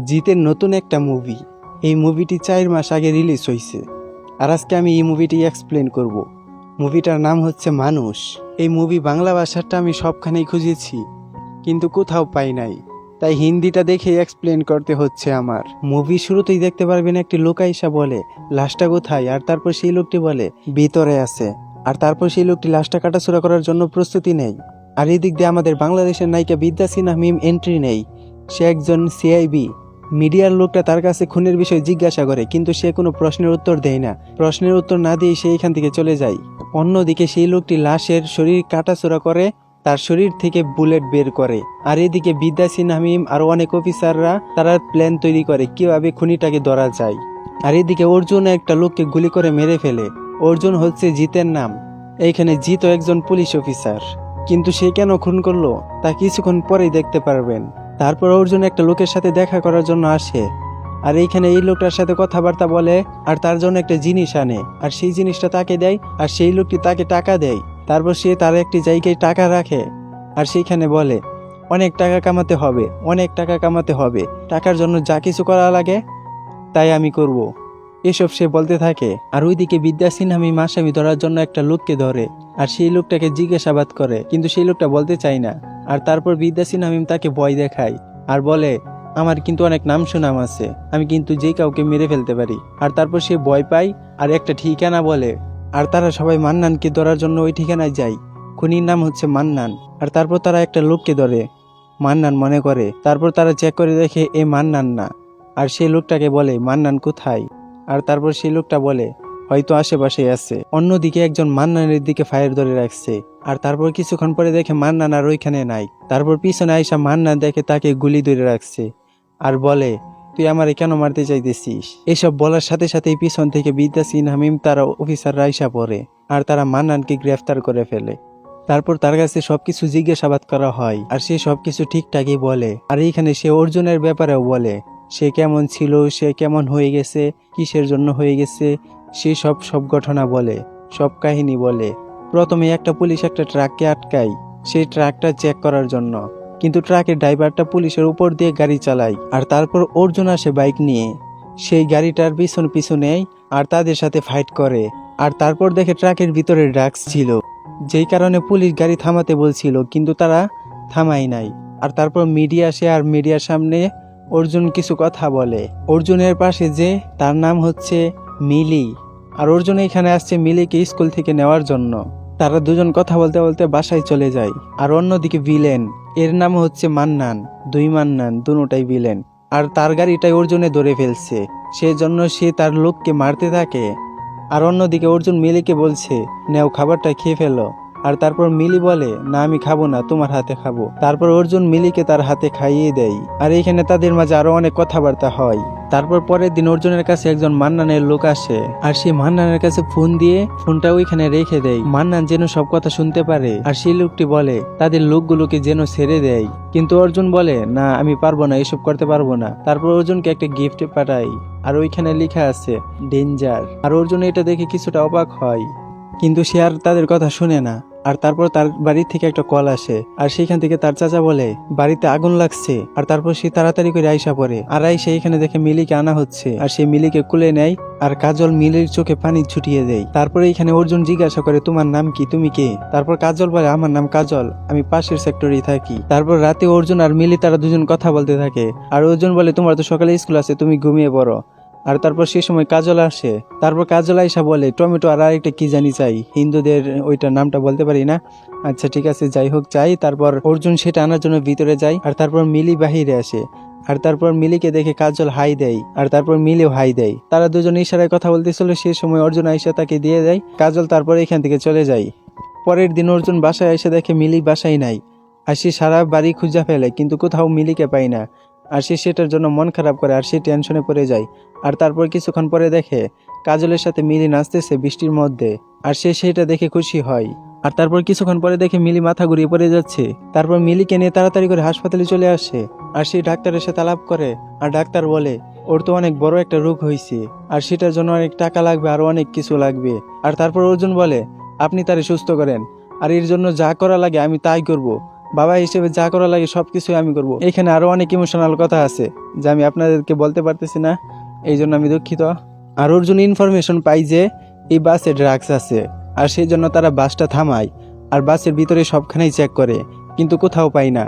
জিতের নতুন একটা মুভি। এই মুভিটি 4 মাস আগে রিলিজ হয়েছে, আর আজকে আমি এই মুভিটি এক্সপ্লেন করব। মুভিটার নাম হচ্ছে মানুষ। এই মুভি বাংলা ভাষাটা আমি সবখানেই খুঁজেছি, কিন্তু কোথাও পাই নাই, তাই হিন্দিটা দেখে এক্সপ্লেন করতে হচ্ছে আমার। মুভি শুরুতেই দেখতে পারবেন একটি লোক আইসা বলে লাশটা কোথায়, আর তারপর সেই লোকটি বলে ভিতরে আছে, আর তারপর সেই লোকটি লাশটা কাটাছুড়া করার জন্য প্রস্তুতি নেই। আর এই দিক দিয়ে আমাদের বাংলাদেশের নায়িকা বিদ্যা সিনহা মিম এন্ট্রি নেই। সে একজন সিআইবি মিডিয়ার লোকটা তার কাছে খুনের বিষয়ে জিজ্ঞাসা করে, কিন্তু সে কোনো প্রশ্নের উত্তর দেয় না। প্রশ্নের উত্তর না দিয়ে সে এখান থেকে চলে যায়। অন্যদিকে সেই লোকটি লাশের শরীর কাটাছুড়া করে, তার শরীর থেকে বুলেট বের করে। আর এদিকে বিদ্যা সিনহা মিম আরো অনেক অফিসাররা তারা প্ল্যান তৈরি করে কিভাবে খুনিটাকে ধরা যায়। আর এদিকে অর্জুন একটা লোককে গুলি করে মেরে ফেলে। অর্জুন হচ্ছে জিতের নাম। এইখানে জিতও একজন পুলিশ অফিসার, কিন্তু সে কেন খুন করলো তা কিছুক্ষণ পরেই দেখতে পারবেন। তারপর অর্জুন একটা লোকের সাথে দেখা করার জন্য আসে, আর এইখানে এই লোকটার সাথে কথাবার্তা বলে, আর তার জন্য একটা জিনিস আনে, আর সেই জিনিসটা তাকে দেয়, আর সেই লোকটি তাকে টাকা দেয়। তারপর সে তার একটি জায়গায় টাকা রাখে, আর সেইখানে বলে অনেক টাকা কামাতে হবে, অনেক টাকা কামাতে হবে, টাকার জন্য যা কিছু করা লাগে তাই আমি করব, এসব সে বলতে থাকে। আর ওইদিকে বিদ্যা সিনহা মিম আসামি ধরার জন্য একটা লোককে ধরে, আর সেই লোকটাকে জিজ্ঞাসাবাদ করে, কিন্তু সেই লোকটা বলতে চায় না। আর তারপর বিদ্যা সিনহা মিম তাকে ভয় দেখায়, আর বলে আমার কিন্তু অনেক নাম সুনাম আছে, আমি কিন্তু যে কাউকে মেরে ফেলতে পারি। আর তারপর সে ভয় পায় আর একটা ঠিকানা বলে, আর তারা সবাই মান্নানকে ধরার জন্য ওই ঠিকানায় যায়। খুনির নাম হচ্ছে মান্নান। আর তারপর তারা একটা লোককে ধরে, মান্নান মনে করে। তারপর তারা চেক করে দেখে এ মান্নান না, আর সেই লোকটাকে বলে মান্নান কোথায়। আর তারপর সেই লোকটা বলে হয়তো আশেপাশে আছে। অন্যদিকে একজন মান্নানের দিকে ফায়ার ধরে রাখছে, আর তারপর কিছুক্ষণ পরে দেখে মান্নান আর ওইখানে নাই। তারপর পিছনে আইসা মান্নান দেখে তাকে গুলি ধরে রাখছে, আর বলে তুই আমারে কেন মারতে চাইতেছিস। এসব বলার সাথে সাথেই পিছন থেকে বিদ্যা সিনহা মিম তারা অফিসাররা আইসা পড়ে, আর তারা মান্নানকে গ্রেফতার করে ফেলে। তারপর তার কাছে সবকিছু জিজ্ঞাসাবাদ করা হয়, আর সে সবকিছু ঠিকঠাকই বলে। আর এইখানে সে অর্জুনের ব্যাপারেও বলে, সে কেমন ছিল, সে কেমন হয়ে গেছে, কিসের জন্য হয়ে গেছে, সে সব ঘটনা বলে, সব কাহিনী বলে। প্রথমে একটা পুলিশ একটা ট্রাককে আটকায় সেই ট্রাকটা চেক করার জন্য, কিন্তু ট্রাকের ড্রাইভারটা পুলিশের উপর দিয়ে গাড়ি চালায়। আর তারপর অর্জুন আসে বাইক নিয়ে, সেই গাড়িটার পিছনে আর তাদের সাথে ফাইট করে। আর তারপর দেখে ট্রাকের ভিতরে ড্রাগস ছিল, যেই কারণে পুলিশ গাড়ি থামাতে বলছিল, কিন্তু তারা থামাই নাই। আর তারপর মিডিয়া আসে, আর মিডিয়ার সামনে অর্জুন কিছু কথা বলে। অর্জুনের পাশে যে তার নাম হচ্ছে মিলি, আর অর্জুন এখানে আসছে মিলিকে স্কুল থেকে নেওয়ার জন্য। তারা দুজন কথা বলতে বলতে বাসায় চলে যায়। আর অন্যদিকে ভিলেন, এর নাম হচ্ছে মান্নান, দুই মান্নান, দুটাই ভিলেন। আর তার গাড়িটাই অর্জুনে ধরে ফেলছে, সেজন্য সে তার লোককে মারতে থাকে। আর অন্যদিকে অর্জুন মিলিকে বলছে নেও খাবারটা খেয়ে ফেলো। আর তারপর মিলি বলে না আমি খাবো না, তোমার হাতে খাবো। তারপর অর্জুন মিলিকে তার হাতে খাইয়ে দেয়। আর এখানে তাদের মাঝে আরো অনেক কথাবার্তা হয়। তারপর পরের দিন অর্জুনের কাছে একজন মান্নানের লোক আসে, আর সেই মান্নানের কাছে ফোন দিয়ে ফোনটা ওইখানে রেখে দেয়, মান্নান যেন সব কথা শুনতে পারে। আর সেই লোকটি বলে তাদের লোকগুলোকে যেন ছেড়ে দেয়, কিন্তু অর্জুন বলে না আমি পারবো না, এসব করতে পারবো না। তারপর অর্জুনকে একটা গিফট পাঠায়, আর ওইখানে লেখা আছে ডেঞ্জার। আর অর্জুন এটা দেখে কিছুটা অবাক হয়, কিন্তু সে আর তাদের কথা শুনে না। আর তারপর তার বাড়ি থেকে একটা কল আসে, আর সেখান থেকে তার চাচা বলে বাড়িতে আগুন লাগছে। আর তারপর সে তাড়াতাড়ি করে আইসা পড়ে, আর আইসা এখানে দেখে মিলিকে আনা হচ্ছে, আর সে মিলিকে কুলে নেয়। আর কাজল মিলির চোখে পানি ছুটিয়ে দেয়। তারপরে এখানে অর্জুন জিজ্ঞাসা করে তোমার নাম কি, তুমি কে। তারপর কাজল বলে আমার নাম কাজল, আমি পাশের সেক্টরেই থাকি। তারপর রাতে অর্জুন আর মিলি তারা দুজন কথা বলতে থাকে, আর অর্জুন বলে তোমার তো সকালে স্কুল আছে, তুমি ঘুমিয়ে পড়ো। আর তারপর সে সময় কাজল আসে। তারপর কাজল আইসা বলে টমেটো আর আরেকটা কি জানি চাই, হিন্দুদের ওইটার নামটা বলতে পারি না। আচ্ছা ঠিক আছে, যাই হোক চাই। তারপর অর্জুন সেটা আনার জন্য ভিতরে যায়, আর তারপর মিলি বাহিরে আসে। আর তারপর মিলিকে দেখে কাজল হাই দেয়, আর তারপর মিলিও হাই দেয়। তারা দুজন ইশারায় কথা বলতেছিল, সে সময় অর্জুন আইসা তাকে দিয়ে দেয়। কাজল তারপর এখান থেকে চলে যায়। পরের দিন অর্জুন বাসায় এসে দেখে মিলি বাসায় নাই, আর সে সারা বাড়ি খুঁজা ফেলে, কিন্তু কোথাও মিলিকে পায় না। আর সে সেটার জন্য মন খারাপ করে, আর সে টেনশনে পড়ে যায়। আর তারপর কিছুক্ষণ পরে দেখে কাজলের সাথে মিলি নাচতেছে বৃষ্টির মধ্যে, আর সে সেটা দেখে খুশি হয়। আর তারপর কিছুক্ষণ পরে দেখে মিলি মাথা ঘুরিয়ে পড়ে যাচ্ছে। তারপর মিলিকে নিয়ে তাড়াতাড়ি করে হাসপাতালে চলে আসে, আর সেই ডাক্তারের সাথে আলাপ করে। আর ডাক্তার বলে ওর তো অনেক বড় একটা রোগ হয়েছে, আর সেটার জন্য অনেক টাকা লাগবে, আরো অনেক কিছু লাগবে। আর তারপর অর্জুন বলে আপনি তারে সুস্থ করেন, আর এর জন্য যা করা লাগে আমি তাই করব, বাবা হিসেবে যা করা লাগে সব কিছুই আমি করব। এখানে আরো অনেক ইমোশনাল কথা আছে যা আমি আপনাদেরকে বলতে পারতেছি না, এই জন্য আমি দুঃখিত। আর অর্জুন ইনফরমেশন পাই যে এই বাসে ড্রাগস আছে, আর সেই জন্য তারা বাসটা থামায় আর বাসের ভিতরে সবখানেই চেক করে, কিন্তু কোথাও পাই না।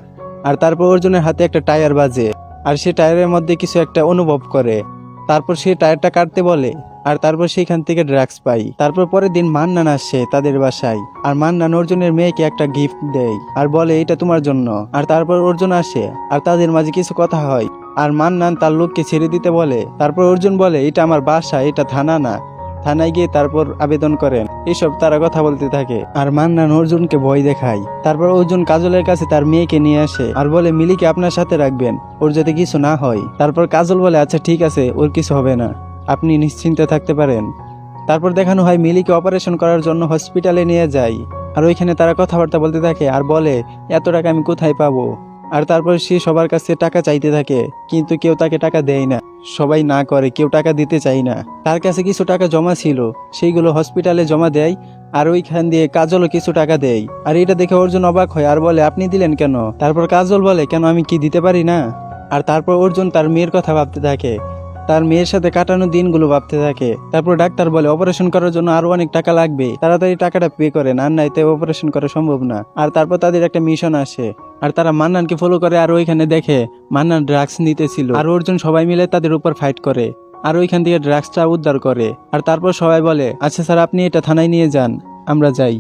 আর তারপর অর্জুনের হাতে একটা টায়ার বাজে, আর সে টায়ারের মধ্যে কিছু একটা অনুভব করে। তারপর সে টায়ারটা কাটতে বলে, আর তারপর সেখান থেকে ড্রাগস পাই। তারপর পরের দিন মান্নান আসে তাদের বাসায়, আর মান্নান অর্জুনের মেয়েকে একটা গিফট দেয় আর বলে এটা তোমার জন্য। আর তারপর অর্জুন আসে আর তাদের মাঝে কিছু কথা হয়, আর মান্নান তার লোককে ছেড়ে দিতে বলে। তারপর অর্জুন বলে এটা আমার বাসা, এটা থানা না। থানায় গিয়ে তারপর আবেদন করেন, এসব তারা কথা বলতে থাকে। আর মান্নান অর্জুনকে ভয় দেখায়। তারপর অর্জুন কাজলের কাছে তার মেয়েকে নিয়ে আসে আর বলে মিলিকে আপনার সাথে রাখবেন, ওর যাতে কিছু না হয়। তারপর কাজল বলে আচ্ছা ঠিক আছে, ওর কিছু হবে না, আপনি নিশ্চিন্তে থাকতে পারেন। তারপর দেখানো হয় মিলিকে অপারেশন করার জন্য হসপিটালে নিয়ে যায়, আর ওইখানে তারা কথাবার্তা বলতে থাকে আর বলে এত টাকা আমি কোথায় পাবো। আর তারপর সে সবার কাছে টাকা চাইতে থাকে, কিন্তু কেউ তাকে টাকা দেয় না, সবাই না করে, কেউ টাকা দিতে চায় না। তার কাছে কিছু টাকা জমা ছিল, সেইগুলো হসপিটালে জমা দেয়, আর ওইখান দিয়ে কাজলও কিছু টাকা দেয়। আর এটা দেখে অর্জুন অবাক হয় আর বলে আপনি দিলেন কেন? তারপর কাজল বলে কেন, আমি কি দিতে পারি না? আর তারপর অর্জুন তার মেয়ের কথা ভাবতে থাকে, তার মেয়ের সাথে কাটানো দিনগুলো ভাবতে থাকে। তারপর ডাক্তার বলে অপারেশন করার জন্য আরো অনেক টাকা লাগবে, তাড়াতাড়ি টাকাটা পে করেন, আর নাইতে অপারেশন করা সম্ভব না। আর তারপর তাদের একটা মিশন আসে, আর তারা মান্নানকে ফলো করে, আর ওইখানে দেখে মান্নান ড্রাগস নিতেছিল। আর অর্জুন সবাই মিলে তাদের উপর ফাইট করে, আর ওইখান থেকে ড্রাগসটা উদ্ধার করে। আর তারপর সবাই বলে আচ্ছা স্যার আপনি এটা থানায় নিয়ে যান, আমরা যাই।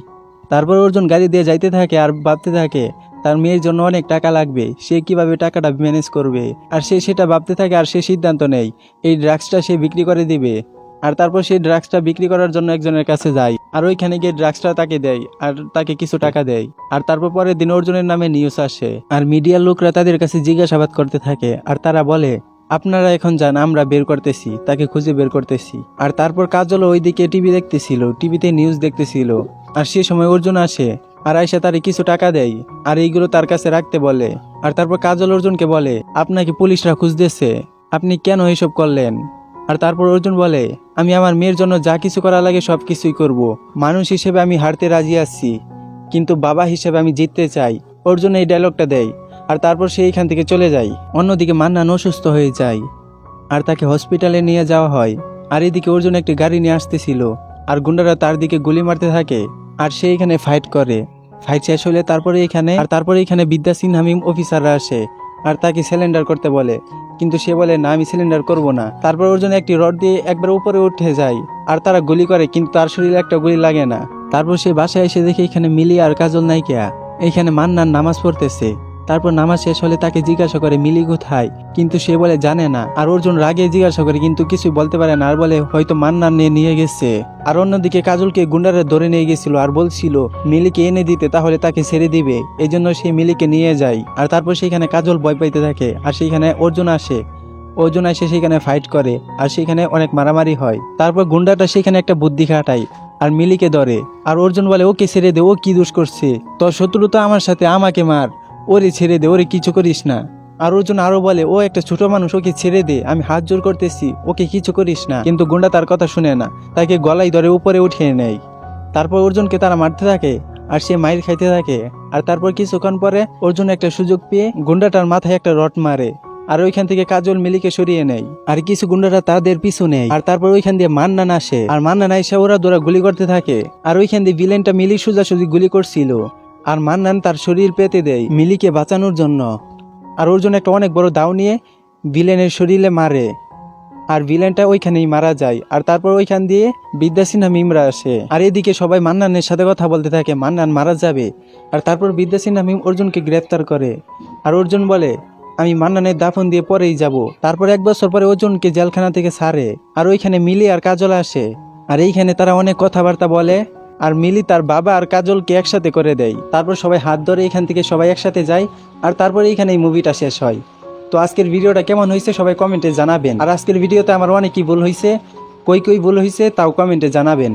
তারপর অর্জুন গাড়ি দিয়ে যাইতে থাকে আর ভাবতে থাকে তার মেয়ের জন্য অনেক টাকা লাগবে, সে কিভাবে টাকাটা ম্যানেজ করবে। আর সে সেটা ভাবতে থাকে, আর সে সিদ্ধান্ত নেয় এই ড্রাগসটা সে বিক্রি করে দিবে। আর তারপর সেই ড্রাগসটা বিক্রি করার জন্য একজনের কাছে যায়, আর ওইখানে গিয়ে ড্রাগসটা তাকে দেয় আর তাকে কিছু টাকা দেয়। আর তারপর পরের দিন অর্জুনের নামে নিউজ আসে, আর মিডিয়ার লোকরা তাদের কাছে জিজ্ঞাসাবাদ করতে থাকে, আর তারা বলে আপনারা এখন যান, আমরা বের করতেছি, তাকে খুঁজে বের করতেছি। আর তারপর কাজল ওইদিকে টিভি দেখতেছিল, টিভিতে নিউজ দেখতেছিল। আর সে সময় অর্জুন আসে, আর আয়সা তারে কিছু টাকা দেয়, আর এইগুলো তার কাছে রাখতে বলে। আর তারপর কাজল অর্জুনকে বলে আপনাকে পুলিশরা খুঁজতেছে, আপনি কেন এইসব করলেন? আর তারপর অর্জুন বলে আমি আমার মেয়ের জন্য যা কিছু করা লাগে সব কিছুই করব। মানুষ হিসেবে আমি হারতে রাজি আছি, কিন্তু বাবা হিসেবে আমি জিততে চাই। অর্জুন এই ডায়লগটা দেয়, আর তারপর সে এইখান থেকে চলে যায়। অন্যদিকে মান্নান অসুস্থ হয়ে যায়, আর তাকে হসপিটালে নিয়ে যাওয়া হয়। আর এদিকে অর্জুন একটি গাড়ি নিয়ে আসতেছিল, আর গুন্ডারা তার দিকে গুলি মারতে থাকে, আর সে এখানে ফাইট করে। ফাইট শেষ হলে তারপরে এখানে বিদ্যা সিনহা মিম অফিসাররা আসে, আর তাকে সিলিন্ডার করতে বলে, কিন্তু সে বলে না আমি সিলিন্ডার করব না। তারপর অর্জুন একটি রড দিয়ে একবার উপরে উঠে যায়, আর তারা গুলি করে, কিন্তু তার শরীরে একটা গুলি লাগে না। তারপর সে বাসায় এসে দেখে এখানে মিলি আর কাজল নাইকা এখানে মান্নান নামাজ পড়তেছে। তারপর নামাজ শেষ হলে তাকে জিজ্ঞাসা করে মিলি কোথায়, কিন্তু সে বলে জানে না। আর অর্জুন রাগে জিজ্ঞাসা করে, কিন্তু কিছু বলতে পারে না, আর বলে হয়তো মান্নান নিয়ে গেছে। আর অন্যদিকে কাজলকে গুন্ডারা ধরে নিয়ে গেছিল, আর বলছিল মিলিকে এনে দিতে, তাহলে তাকে ছেড়ে দিবে, এই জন্য সে মিলিকে নিয়ে যায়। আর তারপর সেখানে কাজল ভয় পাইতে থাকে, আর সেখানে অর্জুন আসে সেখানে ফাইট করে, আর সেখানে অনেক মারামারি হয়। তারপর গুন্ডাটা সেখানে একটা বুদ্ধি খাটায়, আর মিলিকে ধরে। আর অর্জুন বলে ওকে ছেড়ে দে, ও কি দোষ করছে, তোর শত্রু তো আমার সাথে, আমাকে মার, ওরে ছেড়ে দে, ওরে কিছু করিস না। আর অর্জুন আরো বলে ও একটা ছোট মানুষ, ওকে ছেড়ে দে, আমি হাত জোর করতেছি, ওকে কিছু করিস না। কিন্তু গুন্ডা তার কথা শুনে না, তাকে গলায় ধরে উপরে উঠিয়ে নেয়। তারপর অর্জুনকে তারা মারতে থাকে, আর সে মাইর খাইতে থাকে। আর তারপর কিছুক্ষণ পরে অর্জুন একটা সুযোগ পেয়ে গুন্ডাটার মাথায় একটা রড মারে, আর ওইখান থেকে কাজল মিলিকে সরিয়ে নেয়। আর কিছু গুন্ডারা তাদের পিছু নেয়। আর তারপর ওইখান দিয়ে মান্নান আসে, আর মান্নান আইসা ওরা দৌড়া গুলি করতে থাকে। আর ওইখান দিয়ে ভিলেনটা মিলি সোজাসুজি গুলি করছিল, আর মান্নান তার শরীর পেতে দেয় মিলিকে বাঁচানোর জন্য। আর অর্জুন একটা অনেক বড় দাও নিয়ে ভিলেনের শরীরে মারে, আর ভিলেনটা ওইখানেই মারা যায়। আর তারপর ওইখান দিয়ে বিদ্যা সিনহা মিমরা আসে, আর এদিকে সবাই মান্নানের সাথে কথা বলতে থাকে, মান্নান মারা যাবে। আর তারপর বিদ্যা সিনহা মিম অর্জুনকে গ্রেফতার করে, আর অর্জুন বলে আমি মান্নানের দাফন দিয়ে পরেই যাব। তারপর 1 বছর পরে অর্জুনকে জেলখানা থেকে ছাড়ে, আর ওইখানে মিলি আর কাজল আসে, আর এইখানে তারা অনেক কথাবার্তা বলে, আর মিলি তার বাবা আর কাজলকে একসাথে করে দেয়। তারপর সবাই হাত ধরে এখান থেকে সবাই একসাথে যায়, আর তারপরে এইখানে এই মুভিটা শেষ হয়। তো আজকের ভিডিওটা কেমন হয়েছে সবাই কমেন্টে জানাবেন। আর আজকের ভিডিওতে আমার অনেকই ভুল হয়েছে, কই ভুল হয়েছে তাও কমেন্টে জানাবেন।